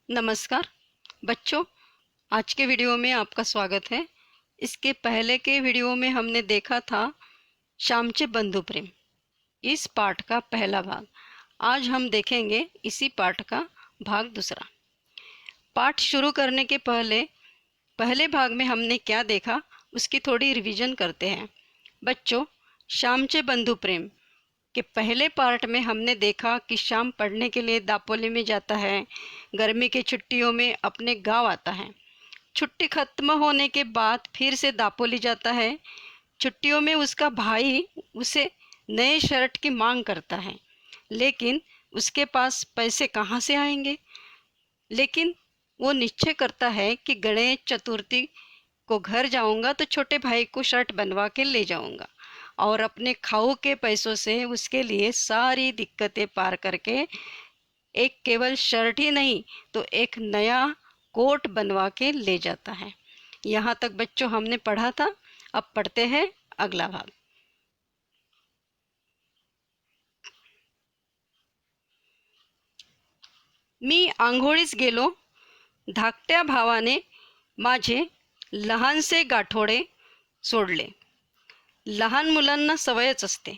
नमस्कार बच्चों, आज के वीडियो में आपका स्वागत है। इसके पहले के वीडियो में हमने देखा था श्यामचे बंधु प्रेम, इस पाठ का पहला भाग। आज हम देखेंगे इसी पाठ का भाग दूसरा। पाठ शुरू करने के पहले पहले भाग में हमने क्या देखा उसकी थोड़ी रिवीजन करते हैं। बच्चों, श्यामचे बंधु प्रेम कि पहले पार्ट में हमने देखा कि श्याम पढ़ने के लिए दापोली में जाता है। गर्मी की छुट्टियों में अपने गांव आता है। छुट्टी खत्म होने के बाद फिर से दापोली जाता है। छुट्टियों में उसका भाई उसे नए शर्ट की मांग करता है, लेकिन उसके पास पैसे कहाँ से आएंगे। लेकिन वो निश्चय करता है कि गणेश चतुर्थी को घर जाऊंगा तो छोटे भाई को शर्ट बनवा के ले जाऊंगा और अपने खाऊ के पैसों से उसके लिए सारी दिक्कतें पार करके एक केवल शर्ट ही नहीं तो एक नया कोट बनवा के ले जाता है। यहाँ तक बच्चों हमने पढ़ा था। अब पढ़ते हैं अगला भाग। मी आंघोळीस गेलो, धाकट्या भावाने माझे लहानसे गाठोडे सोडले। लहान मुलांना सवयच असते।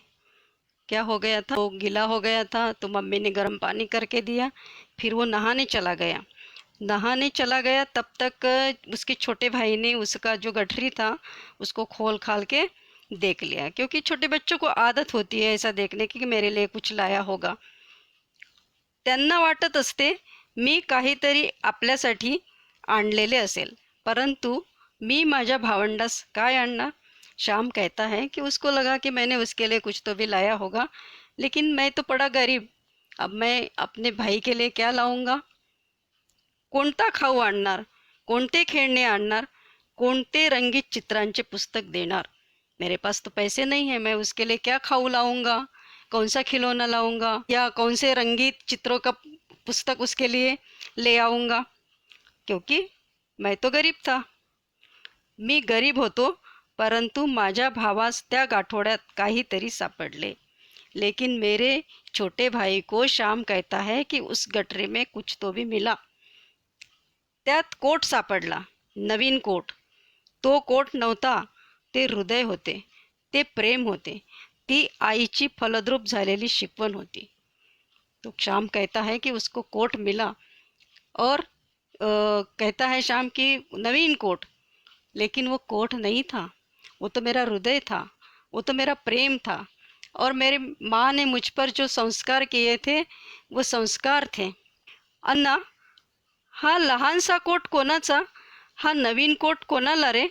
क्या हो गया था, वो गीला हो गया था तो मम्मी ने गर्म पानी करके दिया। फिर वो नहाने चला गया। तब तक उसके छोटे भाई ने उसका जो गठरी था उसको खोल खाल के देख लिया, क्योंकि छोटे बच्चों को आदत होती है ऐसा देखने की कि मेरे लिए कुछ लाया होगा। त्यांना वाटत असते मी काहीतरी आपल्यासाठी आणलेले असेल, परंतु मी माझ्या भावंडास काय आणणार। श्याम कहता है कि उसको लगा कि मैंने उसके लिए कुछ तो भी लाया होगा, लेकिन मैं तो पड़ा गरीब, अब मैं अपने भाई के लिए क्या लाऊंगा। कोणता खाऊ आणणार, कोणते खेळणे आणणार, कोणते रंगीत चित्रांचे पुस्तक देणार। मेरे पास तो पैसे नहीं है, मैं उसके लिए क्या खाऊ लाऊंगा, कौन सा खिलौना लाऊंगा या कौन से रंगीत चित्रों का पुस्तक उसके लिए ले आऊंगा, क्योंकि मैं तो गरीब था। मी गरीब होतो, परंतु माझ्या भावास त्या गाठोड्यात काहीतरी सापडले। लेकिन मेरे छोटे भाई को श्याम कहता है कि उस गठरी में कुछ तो भी मिला। त्यात कोट सापडला, नवीन कोट। तो कोट नव्हता, ते हृदय होते, ते प्रेम होते, ती आईची फलद्रूप झालेली शिकवण होती। तो श्याम कहता है कि उसको कोट मिला और कहता है श्याम कि नवीन कोट, लेकिन वो कोट नहीं था, वो तो मेरा हृदय था, वो तो मेरा प्रेम था। और मेरी माँ ने मुझ पर जो संस्कार किए थे वो संस्कार थे। अन्ना, हा लहानसा कोट कोणाचा, हा नवीन कोट कोणाला रे।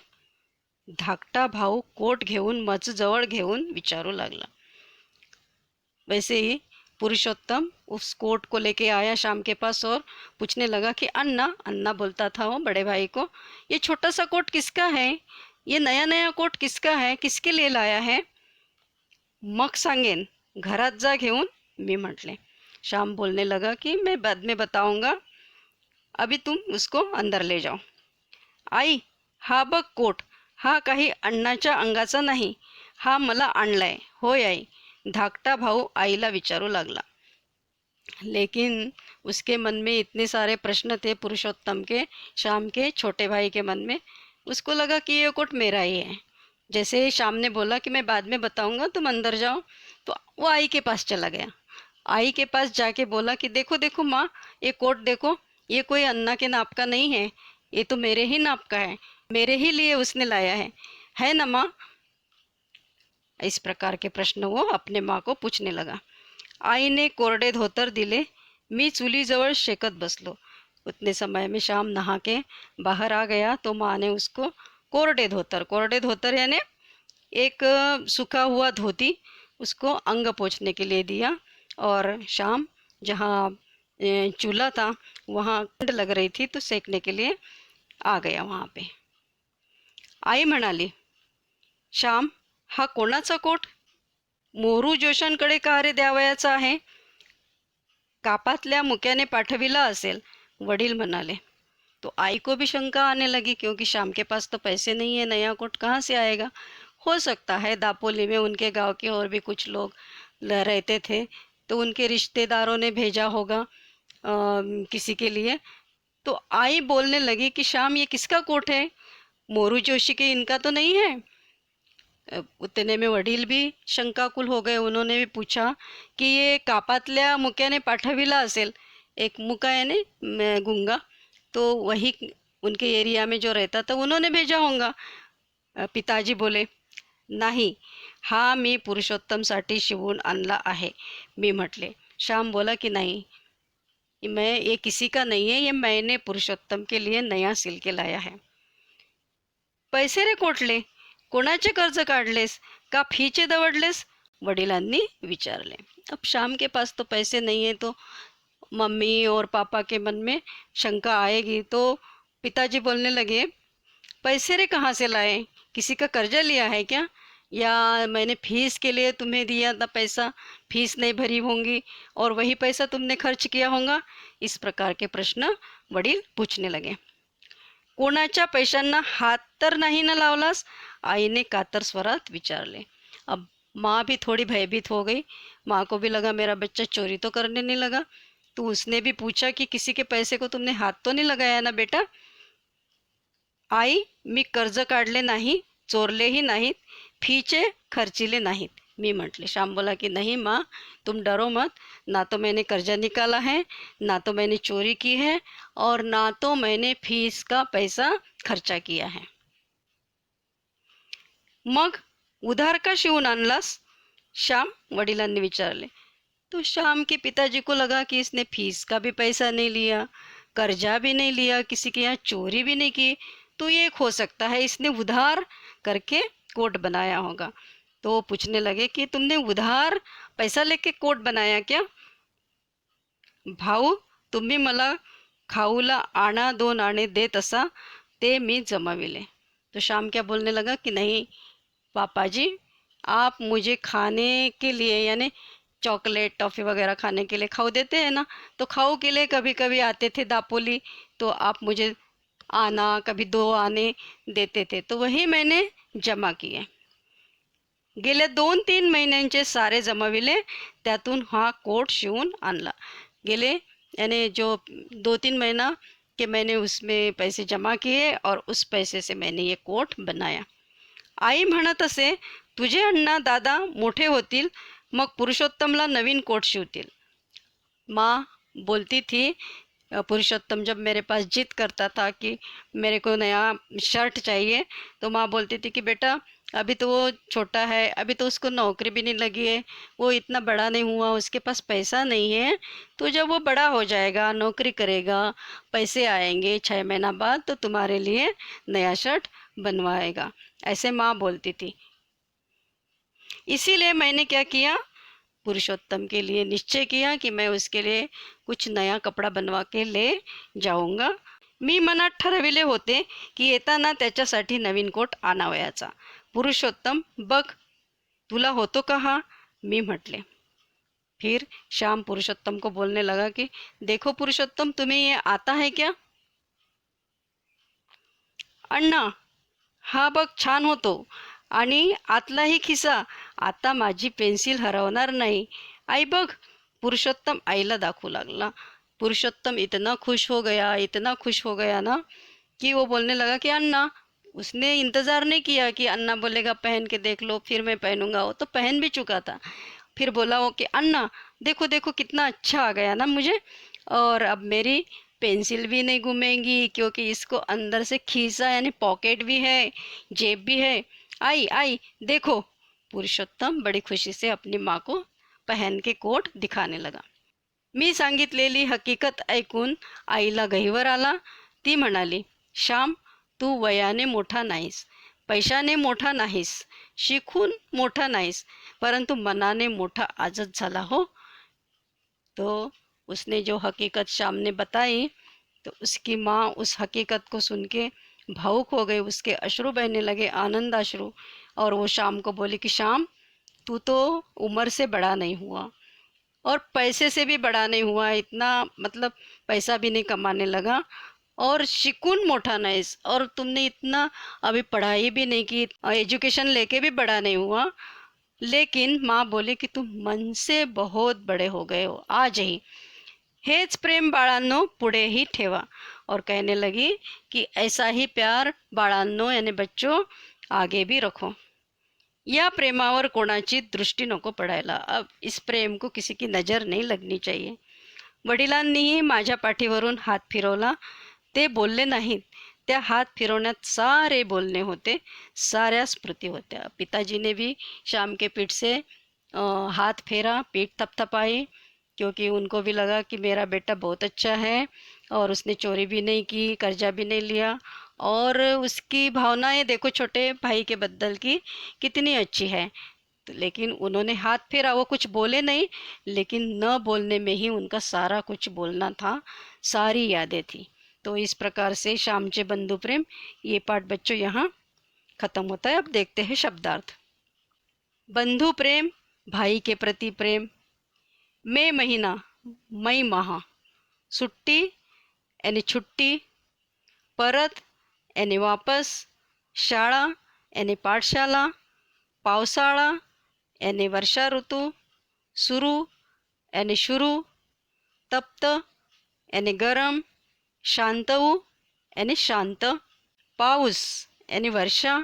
धाकटा भाऊ कोट घेऊन मजजवळ घेऊन विचारू लागला। वैसे ही पुरुषोत्तम उस कोट को लेके आया श्याम के पास और पूछने लगा कि अन्ना, अन्ना बोलता था वो बड़े भाई को, ये छोटा सा कोट किसका है, ये नया नया कोट किसका है, किसके लिए लाया है। मग सांगेन, घरात जा घेऊन, मी म्हटले। श्याम बोलने लगा कि मैं बाद में बताऊंगा, अभी तुम उसको अंदर ले जाओ। आई, हा बघ कोट, हा काही अण्णाच्या अंगाचा नाही, हा मला आणलाय, होय आई। धाकटा भाऊ आईला विचारू लागला। लेकिन उसके मन में इतने सारे प्रश्न थे पुरुषोत्तम के, श्याम के छोटे भाई के मन में। उसको लगा कि ये कोट मेरा ही है। जैसे ही श्याम ने बोला कि मैं बाद में बताऊंगा, तुम अंदर जाओ, तो वो आई के पास चला गया। आई के पास जाके बोला कि देखो देखो माँ, ये कोट देखो, ये कोई अन्ना के नाप का नहीं है, ये तो मेरे ही नाप का है, मेरे ही लिए उसने लाया है ना माँ। इस प्रकार के प्रश्न वो अपने माँ को पूछने लगा। आई ने कोरडे धोतर दिले, मी चुलीजवळ शेकत बसलो। उतने समय में श्याम नहा के बाहर आ गया तो माँ ने उसको कोरडे धोतर यानी एक सूखा हुआ धोती उसको अंग पोंछने के लिए दिया। और श्याम जहाँ चूल्हा था वहाँ ठंड लग रही थी तो सेकने के लिए आ गया वहाँ पे। आई म्हणाली, श्याम, हा कोणाचा कोट, मोरू जोशांकडे का रे द्यावयाचा आहे, कापातल्या मुक्याने पाठविला असेल। वडील म्हणाले। तो आई को भी शंका आने लगी, क्योंकि श्याम के पास तो पैसे नहीं है, नया कोट कहाँ से आएगा। हो सकता है दापोली में उनके गांव के और भी कुछ लोग रहते थे, तो उनके रिश्तेदारों ने भेजा होगा किसी के लिए। तो आई बोलने लगी कि श्याम, ये किसका कोट है? मोरू जोशी के इनका तो नहीं है। उतने में वडील भी शंकाकुल हो गए. उन्होंने भी पूछा की ये कापातल्या मुक्याने पाठविला असेल. एक मुका है ने गुंगा, तो वही उनके एरिया में जो रहता था उन्होंने भेजा होगा. पिताजी बोले, नाही, हा मी पुरुषोत्तमसाठी शिवून आणला आहे. मी म्हटले. श्याम बोला कि नहीं, मैं ये किसी का नहीं है, ये मैंने पुरुषोत्तम के लिए नया सिल के लाया है. पैसे रे कोटले, कोणाचे कर्ज काढलेस का फीचे दवडलेस? वडिलांनी विचारले. अब शाम के पास तो पैसे नहीं है, तो मम्मी और पापा के मन में शंका आएगी. तो पिताजी बोलने लगे, पैसे रे कहाँ से लाए? किसी का कर्जा लिया है क्या? या मैंने फीस के लिए तुम्हें दिया था पैसा, फीस नहीं भरी होंगी और वही पैसा तुमने खर्च किया होगा. इस प्रकार के प्रश्न वडील पूछने लगे. कोणाच्या पैशांना हात तर नाही ना लावलास? आईने कातर स्वरात विचारले. अब माँ भी थोड़ी भयभीत हो गई. माँ को भी लगा मेरा बच्चा चोरी तो करने नहीं लगा. तो उसने भी पूछा कि किसी के पैसे को तुमने हाथ तो नहीं लगाया ना बेटा? आई, मी कर्ज काढले नाही, चोरलेही नाहीत, फीचे खर्चिले नाहीत. मी म्हटले. श्याम बोला कि नहीं माँ, तुम डरो मत, ना तो मैंने कर्जा निकाला है, ना तो मैंने चोरी की है, और ना तो मैंने फीस का पैसा खर्चा किया है. मग उधार का शिवून आणलास? श्याम वडिलांनी विचारले. तो श्याम के पिताजी को लगा कि इसने फीस का भी पैसा नहीं लिया, कर्जा भी नहीं लिया, किसी के यहाँ चोरी भी नहीं की, तो ये हो सकता है इसने उधार करके कोट बनाया होगा. तो पूछने लगे कि तुमने उधार पैसा लेके कोट बनाया क्या? भाऊ, तुम्ही मला खाऊला आणा 2 आणे देत असा, ते मी जमाविले. तो श्याम क्या बोलने लगा कि नहीं पापा जी, आप मुझे खाने के लिए यानी चॉकलेट टॉफ़ी वगैरह खाने के लिए खाऊ देते हैं ना, तो खाऊ के लिए कभी कभी आते थे दापोली, तो आप मुझे आना कभी 2 आने देते थे, तो वही मैंने जमा किए. गेल्या 2-3 महिन्यांचे सारे जमाविले, त्यातून हा कोट शिवून आणला. गेले यानी जो 2-3 महीना के मैंने उसमें पैसे जमा किए और उस पैसे से मैंने ये कोट बनाया. आई म्हणत असे, तुझे अण्णा दादा मोठे होतील मग पुरुषोत्तमला नवीन कोट शिवतील. माँ बोलती थी, पुरुषोत्तम जब मेरे पास जिद करता था कि मेरे को नया शर्ट चाहिए, तो माँ बोलती थी कि बेटा अभी तो वो छोटा है, अभी तो उसको नौकरी भी नहीं लगी है, वो इतना बड़ा नहीं हुआ, उसके पास पैसा नहीं है, तो जब वो बड़ा हो जाएगा, नौकरी करेगा, पैसे आएंगे 6 महीना बाद, तो तुम्हारे लिए नया शर्ट बनवाएगा. ऐसे माँ बोलती थी. इसीलिए मैंने क्या किया, पुरुषोत्तम के लिए निश्चय किया कि मैं उसके लिए कुछ नया कपड़ा बनवा के ले जाऊंगा. मी मनात ठरविले होते की येताना त्याच्यासाठी नवीन कोट आणावयाचा. पुरुषोत्तम, बघ तुला होतो का हा? मी म्हटले. फिर श्याम पुरुषोत्तम को बोलने लगा कि देखो पुरुषोत्तम, तुम्हें ये आता है क्या? अण्णा, हा बघ छान होतो, आणि आतलाही खिसा, आता माझी पेन्सिल हरवणार नाही. आई बघ. पुरुषोत्तम आईला दाखवू लागला. पुरुषोत्तम इतना खुश हो गया, इतना खुश हो गया ना, कि वो बोलने लगा कि अन्ना, उसने इंतज़ार नहीं किया कि अन्ना बोलेगा पहन के देख लो फिर मैं पहनूंगा, वो तो पहन भी चुका था. फिर बोला वो कि अन्ना देखो देखो कितना अच्छा आ गया ना मुझे, और अब मेरी पेंसिल भी नहीं घूमेगी क्योंकि इसको अंदर से खींचा यानी पॉकेट भी है, जेब भी है. आई आई देखो. पुरुषोत्तम बड़ी खुशी से अपनी माँ को पहन के कोट दिखाने लगा. मी सांगितलेली हकीकत ऐकून आईला गहिवर आला. ती म्हणाली, श्याम, तू वयाने मोठा नाहीस, पैशाने मोठा नाहीस, शिकून मोठा नाहीस, परंतु मनाने मोठा आजच झाला हो. तो उसने जो हकीकत श्याम ने बताई, तो उसकी माँ उस हकीकत को सुन के भावुक हो गई. उसके अश्रु बहने लगे, आनंद अश्रु. और वो श्याम को बोली कि श्याम, तू तो उम्र से बड़ा नहीं हुआ और पैसे से भी बड़ा नहीं हुआ, इतना मतलब पैसा भी नहीं कमाने लगा, और शिकून मोठा नाहीस, और तुमने इतना अभी पढ़ाई भी नहीं की, एजुकेशन लेके भी बड़ा नहीं हुआ, लेकिन माँ बोली कि तुम मन से बहुत बड़े हो गए हो आज ही. हेच प्रेम बाळांनो पुढेही ठेवा. और कहने लगी कि ऐसा ही प्यार बाळांनो यानी बच्चों आगे भी रखो. या प्रेमावर कोणाची दृष्टी नको पडायला. अब इस प्रेम को किसी की नज़र नहीं लगनी चाहिए. वडिलांनीही माझ्या पाठीवरून हात फिरवला. ते बोलले नाहीत. त्या हात फिरवण्यात सारे बोलणे होते, साऱ्या स्मृती होत्या. पिताजी ने भी शाम के पीठ से हाथ फेरा, पीठ थपथपाई, क्योंकि उनको भी लगा कि मेरा बेटा बहुत अच्छा है और उसने चोरी भी नहीं की, कर्जा भी नहीं लिया, और उसकी भावनाएं देखो छोटे भाई के बद्दल की कितनी अच्छी है. तो लेकिन उन्होंने हाथ फेरा, वो कुछ बोले नहीं, लेकिन न बोलने में ही उनका सारा कुछ बोलना था, सारी यादें थी. तो इस प्रकार से शामचे बंधु प्रेम ये पाठ बच्चों यहाँ खत्म होता है. अब देखते हैं शब्दार्थ. बंधु प्रेम, भाई के प्रति प्रेम. मई महीना, मई माह. सुट्टी यानी छुट्टी. परत यानी वापस. शाळा यानी पाठशाला. पावसाळा यानी वर्षा ऋतू. सुरू यानी शुरू. तप्त यानी गरम. शांतऊ यानी शांत. पाऊस यानी वर्षा.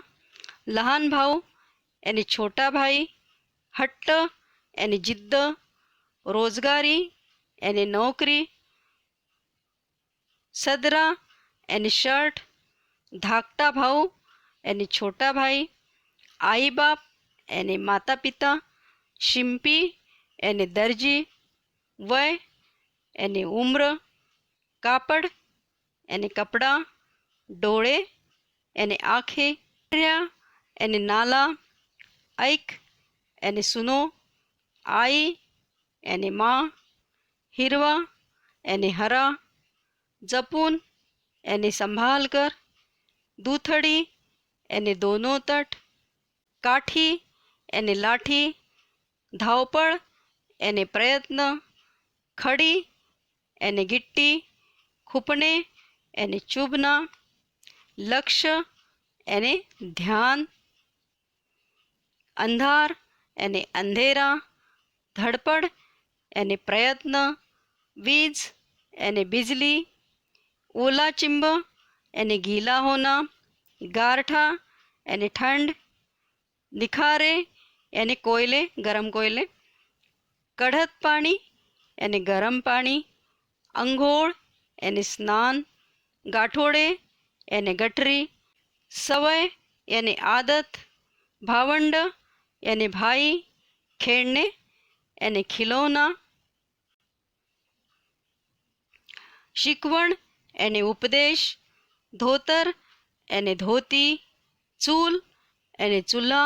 लहान भाऊ यानी छोटा भाई. हट्ट यानी जिद्द. रोजगारी यानी नौकरी. सदरा यानी शर्ट. धाकटा भाऊ यानी छोटा भाई. आई बाप यानी माता पिता. शिंपी यानी दर्जी. वय यानी उम्र. कापड यानी कपड़ा. डोळे यानी आँखें. दर्या यानी नाला. ऐक यानी सुनो. आई यानी माँ. हिरवा यानी हरा. जपून यानी संभाल कर. दूथड़ी यानी दोनों तट. काठी यानी लाठी. धावपळ यानी प्रयत्न. खड़ी यानी गिट्टी. खुपणे यानी चुभना. लक्ष्य यानी ध्यान. अंधार यानी अंधेरा. धडपड यानी प्रयत्न. वीज यानी बिजली. ओला चिंब यानी गीला होना. गारठा यानी ठंड. निखारे यानी कोयले, गरम कोयले. कढ़त पानी यानी गरम पानी. अंघोळ यानी स्नान. गाठोडे यानी गठरी. सवय यानी आदत. भावंड यानी भाई. खेळणे यानी खिलौना. शिकवण यानी उपदेश. धोतर यानी धोती. चूल यानी चूल्हा.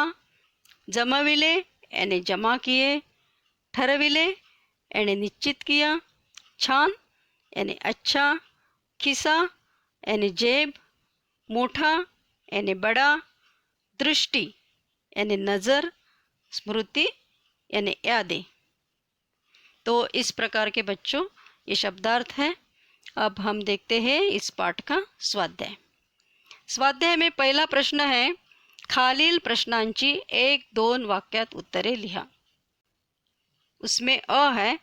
जमविले यानी जमा किए. ठरविले यानी निश्चित किया. छान यानी अच्छा. खिसा यानी जेब. मोठा यानी बड़ा. दृष्टि यानी नज़र. स्मृति यानी यादें. तो इस प्रकार के बच्चों ये शब्दार्थ हैं. अब हम देखते हैं इस पाठ का स्वाध्याय. स्वाध्याय में पहला प्रश्न है, खालील प्रश्नांची 1-2 वाक्यात उत्तरे लिहा. उसमें अ है,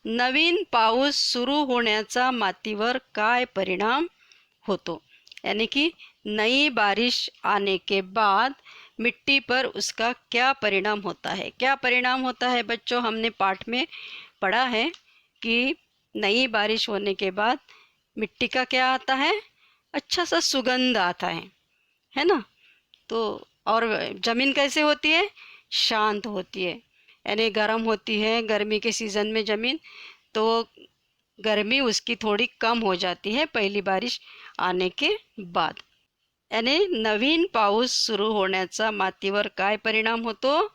नवीन पाऊस सुरू होण्याचा मातीवर काय परिणाम होतो. यानी कि नई बारिश आने के बाद मिट्टी पर उसका क्या परिणाम होता है. क्या परिणाम होता है बच्चों, हमने पाठ में पढ़ा है कि नई बारिश होने के बाद मिट्टी का क्या आता है, अच्छा सा सुगंध आता है ना. तो और ज़मीन कैसे होती है, शांत होती है, यानी गर्म होती है. गर्मी के सीज़न में ज़मीन तो गर्मी उसकी थोड़ी कम हो जाती है पहली बारिश आने के बाद. यानी नवीन पाऊस सुरू होण्याचा मातीवर काय परिणाम होतो,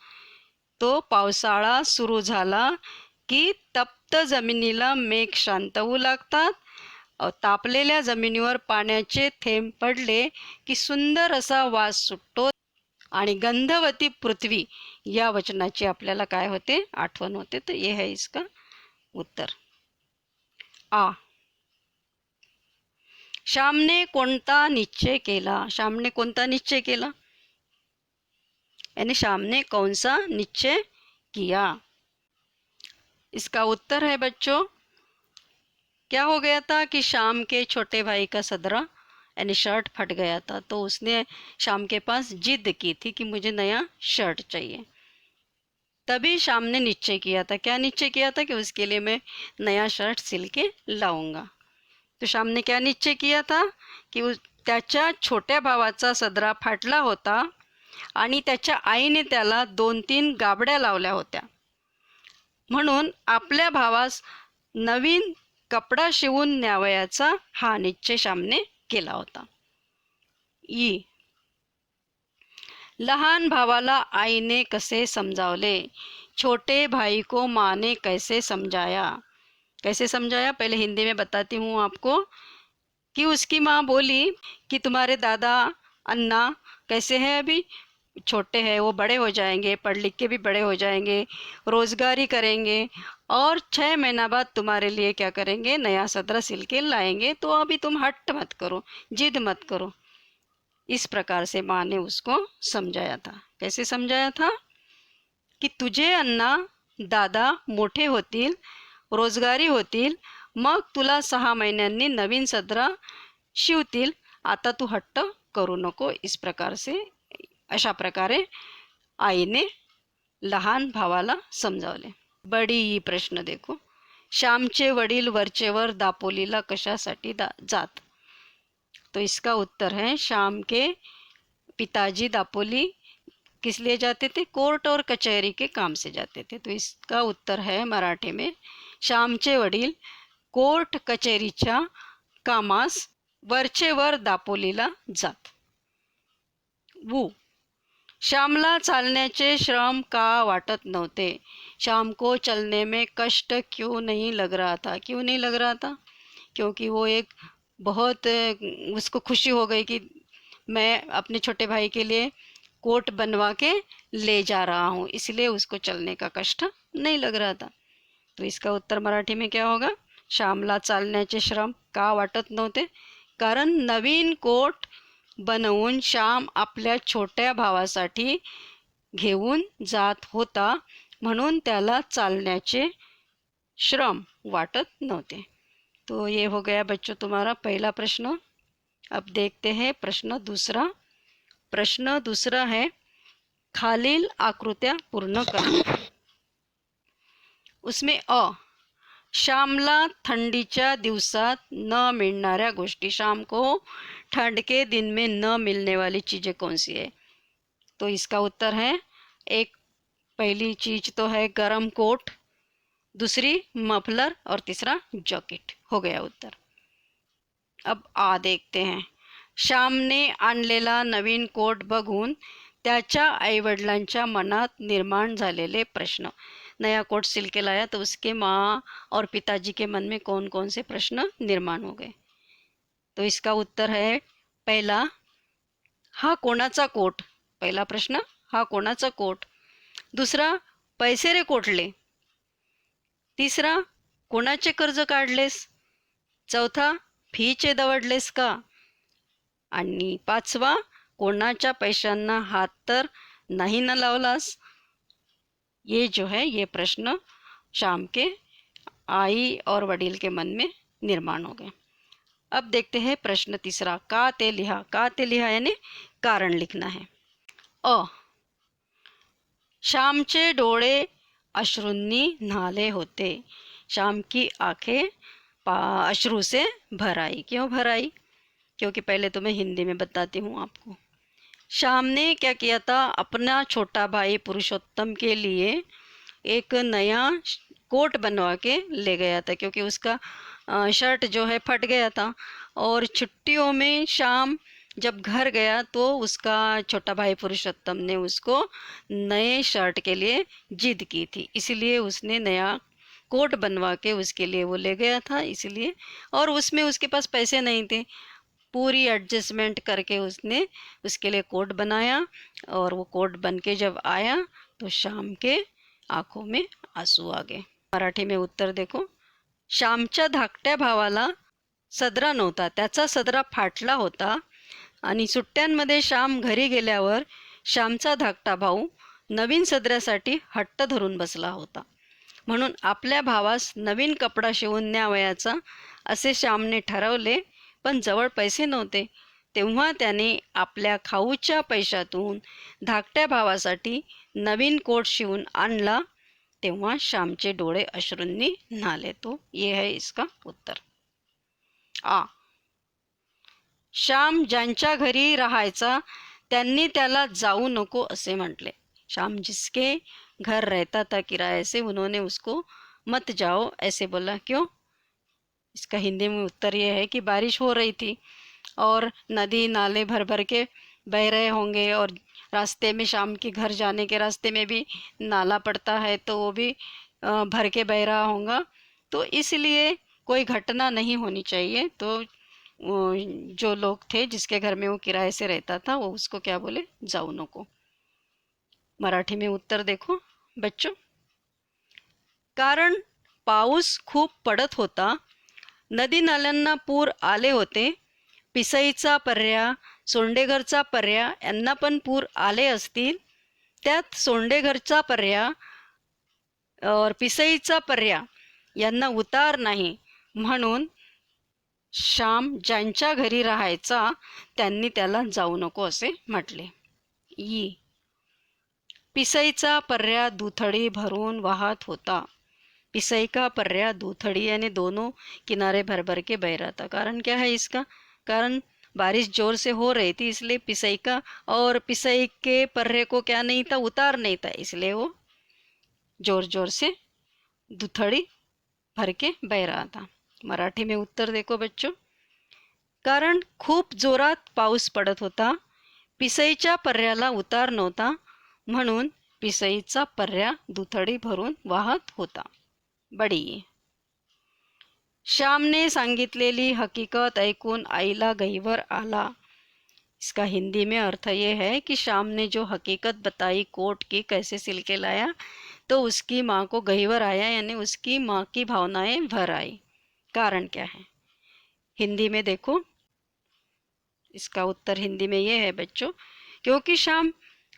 तो पावसाळा सुरू झाला की तप्त जमिनीला मेघ शांत होऊ लागतात. तापलेल्या जमिनीवर पाण्याचे थेंब पडले की सुंदर असा वास सुटतो आणि गंधवती पृथ्वी या वचनाची आपल्याला काय होते, आठवण होते. तो ये है इसका उत्तर. आ, श्यामने कोणता निश्चय केला. श्यामने कोणता निश्चय केला, यानी श्यामने कौन सा निश्चय किया. इसका उत्तर है बच्चों, क्या हो गया था कि श्याम के छोटे भाई का सदरा यानी शर्ट फट गया था, तो उसने श्याम के पास जिद की थी कि मुझे नया शर्ट चाहिए। तभी श्याम ने निश्चय किया था, क्या निश्चय किया था कि उसके लिए मैं नया शर्ट सिल के लाऊंगा। तो श्याम ने क्या निश्चय किया था की त्याच्या छोट्या भावाचा सदरा फाटला होता आणि त्याच्या आईने त्याला 2-3 गाबड्या लावल्या होत्या, म्हणून आपल्या भावास नवीन कपडा शिवून न्यावयाचा हा निश्चय श्यामने केला होता। लहान भावाला आईने कसे समझावले, छोटे भाई को माँ ने कैसे समझाया। कैसे समझाया पहले हिंदी में बताती हूँ आपको कि उसकी माँ बोली कि तुम्हारे दादा अन्ना कैसे हैं, अभी छोटे हैं, वो बड़े हो जाएंगे, पढ़ लिख के भी बड़े हो जाएंगे, रोजगारी करेंगे और 6 महीना बाद तुम्हारे लिए क्या करेंगे, नया सदरा सिल के लाएंगे, तो अभी तुम हट मत करो, जिद मत करो। इस प्रकार से माँ ने उसको समझाया था। कैसे समझाया था की तुझे अण्णा दादा मोठे होतील, रोजगारी होतील, मग तुला 6 महिन्यांनी नवीन सदरा शिवतील, आता तू हट्ट करू नको। इस प्रकार से अशा प्रकारे आईने लहान भावाला समजावले। बडी प्रश्न देखो, श्यामचे वडील वरचेवर दापोलीला कशासाठी जात। तो इसका उत्तर है श्याम के पिताजी दापोली किस लिए जाते थे, कोर्ट और कचहरी के काम से जाते थे। तो इसका उत्तर है मराठी में श्यामचे वडील कोर्ट कचेरीच्या कामास वरचेवर दापोलीला जात। श्यामला चालण्याचे श्रम का वाटत नव्हते, श्याम को चलने में कष्ट क्यों नहीं लग रहा था। क्यों नहीं लग रहा था, क्योंकि वो एक बहुत उसको खुशी हो गई कि मैं अपने छोटे भाई के लिए कोट बनवा के ले जा रहा हूँ, इसलिए उसको चलने का कष्ट नहीं लग रहा था। तो इसका उत्तर मराठी में क्या होगा, श्यामला चालण्याचे श्रम का वाटत नव्हते, कारण नवीन कोट बनवून श्याम आपल्या छोट्या भावासाठी घेऊन जात होता, म्हणून त्याला चालण्याचे श्रम वाटत नव्हते। तो ये हो गया बच्चों तुम्हारा पहला प्रश्न। अब देखते हैं प्रश्न दूसरा। प्रश्न दूसरा है खालील आकृत्या पूर्ण करना। उसमें श्यामला ठंडीच्या दिवसात न मिलनाऱ्या गोष्टी, शाम को ठंड के दिन में न मिलने वाली चीज़ें कौन सी है। तो इसका उत्तर है एक पहली चीज़ तो है गरम कोट, दूसरी मफलर और तीसरा जैकेट। हो गया उत्तर। अब देखते हैं, श्यामने आणलेला नवीन कोट बघून त्याच्या आईवडिलांच्या मनात निर्माण झालेले प्रश्न। नया कोट सिल के लाया तो उसके माँ और पिताजी के मन में कौन कौन से प्रश्न निर्माण हो गए। तो इसका उत्तर है पहला, हा कोणाचा कोट। पहला प्रश्न, हा कोणाचा कोट। दूसरा, पैसे रे कोठले। तिसरा, कोणाचे कर्ज काढलेस। चौथा, फीचे दवडलेस का। आणि पाचवा, कोणाच्या पैशांना हात तर नहीं न लावलास। ये जो है ये प्रश्न श्याम के आई और वडील के मन में निर्माण हो गए। अब देखते हैं प्रश्न तीसरा, का ते लिहा। का ते लिहा यानी कारण लिखना है। श्यामचे डोळे अश्रूंनी न्हाले होते। श्याम की आंखें अश्रु से भर आई। क्यों भर आई, क्योंकि पहले तो मैं हिंदी में बताती हूँ आपको। श्याम ने क्या किया था, अपना छोटा भाई पुरुषोत्तम के लिए एक नया कोट बनवा के ले गया था, क्योंकि उसका शर्ट जो है फट गया था। और छुट्टियों में श्याम जब घर गया तो उसका छोटा भाई पुरुषोत्तम ने उसको नए शर्ट के लिए जिद की थी, इसलिए उसने नया कोट बनवा के उसके लिए वो ले गया था। इसलिए, और उसमें उसके पास पैसे नहीं थे, पूरी एडजस्टमेंट करके उसने उसके लिए कोट बनाया। और वो कोट बन के जब आया तो श्याम के आंखों में आंसू आ गए। मराठी में उत्तर देखो, श्यामच्या धाकट्या भावाला सदरा नव्हता, त्याचा सदरा फाटला होता आणि सुट्ट्यांमध्ये श्याम घरी गेल्यावर श्यामचा धाकटा भाऊ नवीन सदऱ्यासाठी हट्ट धरून बसला होता, म्हणून आपल्या भावास नवीन कपडा शिवून न्यावयाचा असे श्यामने ठरवले, पण जवळ पैसे नव्हते. तेव्हा त्याने आपल्या खाऊच्या पैशातून धाकट्या भावासाठी नवीन कोट शिवून आणला. तेव्हा श्यामचे डोळे अश्रूंनी न्हाले. तो ये है इसका उत्तर. आ. श्याम ज्यांच्या घरी राहायचा त्यांनी त्याला जाऊ नको असे म्हटले. श्याम जिसके घर रहता था किराए से, उन्होंने उसको मत जाओ ऐसे बोला. क्यों? इसका हिंदी में उत्तर ये है कि बारिश हो रही थी और नदी नाले भर भर के बह रहे होंगे, और रास्ते में श्याम के घर जाने के रास्ते में भी नाला पड़ता है, तो वो भी भर के बह रहा होगा. तो इसलिए कोई घटना नहीं होनी चाहिए. तो जो लोग थे जिसके घर में वो किराए से रहता था, वो उसको क्या बोले, जाऊ नको. मराठी में उत्तर देखो बच्चों. कारण पाऊस खूप पडत होता, नदी नाल्यांना पूर आले होते. पिसईचा पर्या, सोंडेघरचा पर्या यांना पण पूर आले असतील. त्यात सोंडेघरचा पर्या और पिसईचा पर्या यांना उतार नाही, म्हणून श्याम ज्यांच्या घरी राहायचा त्यांनी त्याला जाऊ नको असे म्हटले. ई. पिसईचा पर्या दुथडी भरून वाहत होता. पिसई का पर्या दूथड़ी यानी दोनों किनारे भर भर के बह रहा था. कारण क्या है इसका? कारण बारिश जोर से हो रही थी, इसलिए पिसई का, और पिसई के पर्रे को क्या नहीं था, उतार नहीं था, इसलिए वो जोर जोर से दूथड़ी भर के बह रहा था. मराठी में उत्तर देखो बच्चों. कारण खूप जोरात पाऊस पडत होता, पिसईच्या पर्याला उतार नव्हता, म्हणून पिसईचा पर्या दुथडी भरून वाहत होता. बडी. श्यामने सांगितलेली हकीकत ऐकून आईला गहीवर आला. इसका हिंदी में अर्थ ये है कि श्याम ने जो हकीकत बताई कोट की कैसे सिल के लाया, तो उसकी माँ को गहीवर आया, यानी उसकी माँ की भावनाएं भर आई. कारण क्या है? हिंदी में देखो. इसका उत्तर हिंदी में ये है बच्चों, क्योंकि श्याम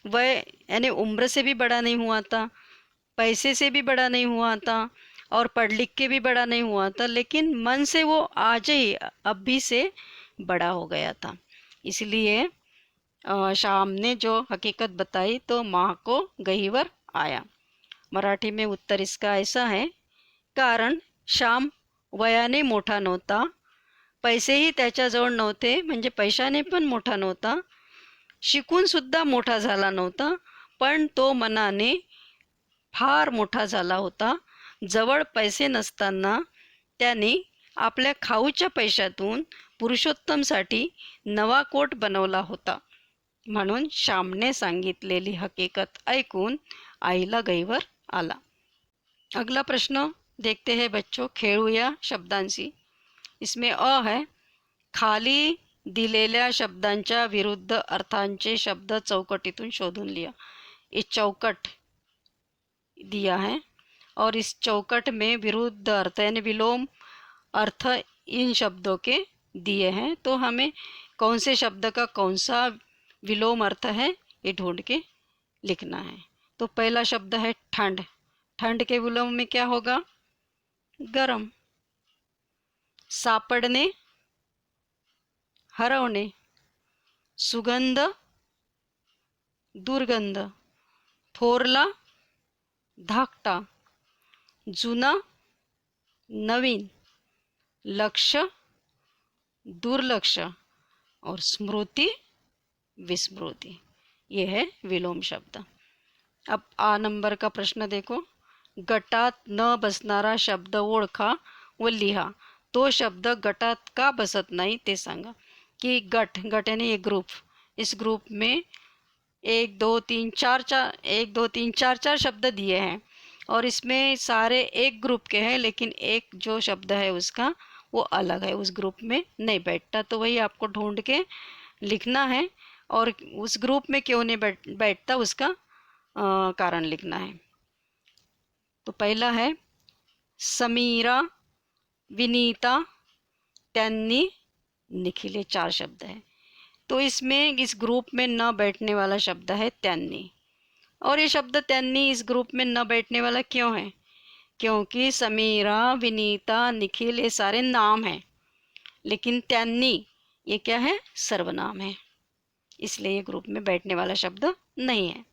वह यानी उम्र से भी बड़ा नहीं हुआ था, पैसे से भी बड़ा नहीं हुआ था, और पढ़ लिख के भी बड़ा नहीं हुआ था, लेकिन मन से वो आज ही अभी से बड़ा हो गया था. इसलिए श्याम ने जो हकीकत बताई तो माँ को गहीवर आया. मराठी में उत्तर इसका ऐसा है. कारण श्याम वयाने मोठा नव्हता, पैसेही त्याच्याजवळ नव्हते, म्हणजे पैशाने पण मोठा नव्हता, शिकूनसुद्धा मोठा झाला नव्हता, पण तो मनाने फार मोठा झाला होता. जवळ पैसे नसताना त्याने आपल्या खाऊच्या पैशातून पुरुषोत्तमसाठी नवा कोट बनवला होता. म्हणून श्यामने सांगितलेली हकीकत ऐकून आईला गहीवर आला. अगला प्रश्न देखते हैं बच्चों. खेळूया शब्दांशी. इसमें अ है, खाली दिलेल्या शब्दांच्या विरुद्ध अर्थांचे शब्द चौकटीतून शोधून लिया. इस चौकट दिया है और इस चौकट में विरुद्ध अर्थ यानी विलोम अर्थ इन शब्दों के दिए हैं. तो हमें कौन से शब्द का कौन सा विलोम अर्थ है ये ढूंढ के लिखना है. तो पहला शब्द है ठंड. ठंड के विलोम में क्या होगा? गरम. सापडणे, हरवणे. सुगंध, दुर्गंध. थोरला, धाकटा. जुना, नवीन. लक्ष, दुर्लक्ष. और स्मृति, विस्मृति. ये है विलोम शब्द. अब आ नंबर का प्रश्न देखो. गटात न बसणारा शब्द ओळखा व लिहा. तो शब्द गटात का बसत नाही ते सांगा. कि गट यानी ये ग्रुप, इस ग्रुप में 1 2 3 4 शब्द दिए हैं, और इसमें सारे एक ग्रुप के हैं, लेकिन एक जो शब्द है उसका वो अलग है, उस ग्रुप में नहीं बैठता. तो वही आपको ढूंढ के लिखना है, और उस ग्रुप में क्यों नहीं बैठता उसका कारण लिखना है. तो पहला है समीरा, विनीता, त्यांनी, निखिल. ये 4 शब्द है. तो इसमें इस ग्रुप में न बैठने वाला शब्द है त्यांनी. और ये शब्द त्यांनी इस ग्रुप में न बैठने वाला क्यों है? क्योंकि समीरा, विनीता, निखिल ये सारे नाम हैं, लेकिन त्यांनी ये क्या है, सर्वनाम है, इसलिए ये ग्रुप में बैठने वाला शब्द नहीं है।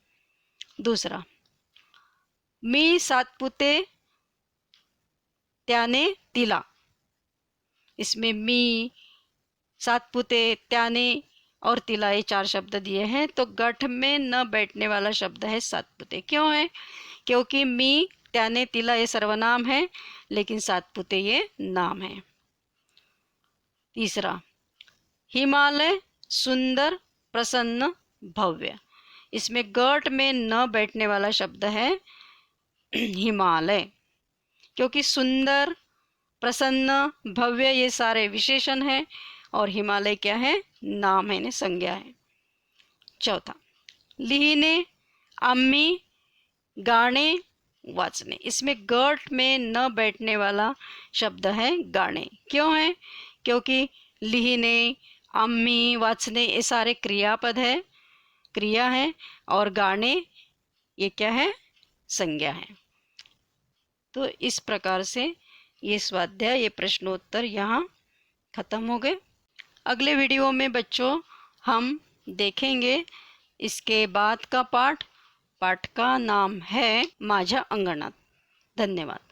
दूसरा, मी सातपुते त्याने तिला, इसमें मी, सातपुते, त्याने और तिला ये 4 शब्द दिए हैं, तो गठ में न बैठने वाला शब्द है सातपुते। क्यों है? क्योंकि मी, त्याने, तिला ये सर्वनाम है, लेकिन सातपुते ये नाम है। तीसरा, हिमालय, सुंदर, प्रसन्न, भव्य, इसमें गठ में न बैठने वाला शब्द है हिमालय, क्योंकि सुंदर, प्रसन्न, भव्य ये सारे विशेषण हैं और हिमालय क्या है, नाम है, संज्ञा है। चौथा, लिहिणे, आम्ही, गाणे, वाचणे, इसमें गठ में न बैठने वाला शब्द है गाणे। क्यों है? क्योंकि लिहिणे, आम्ही, वाचणे ये सारे क्रियापद है, क्रिया है, और गाणे ये क्या है, संज्ञा है। तो इस प्रकार से ये स्वाध्याय, ये प्रश्नोत्तर यहाँ खत्म हो गए। अगले वीडियो में बच्चों हम देखेंगे इसके बाद का पाठ। पाठ का नाम है माझ्या अंगणात। धन्यवाद।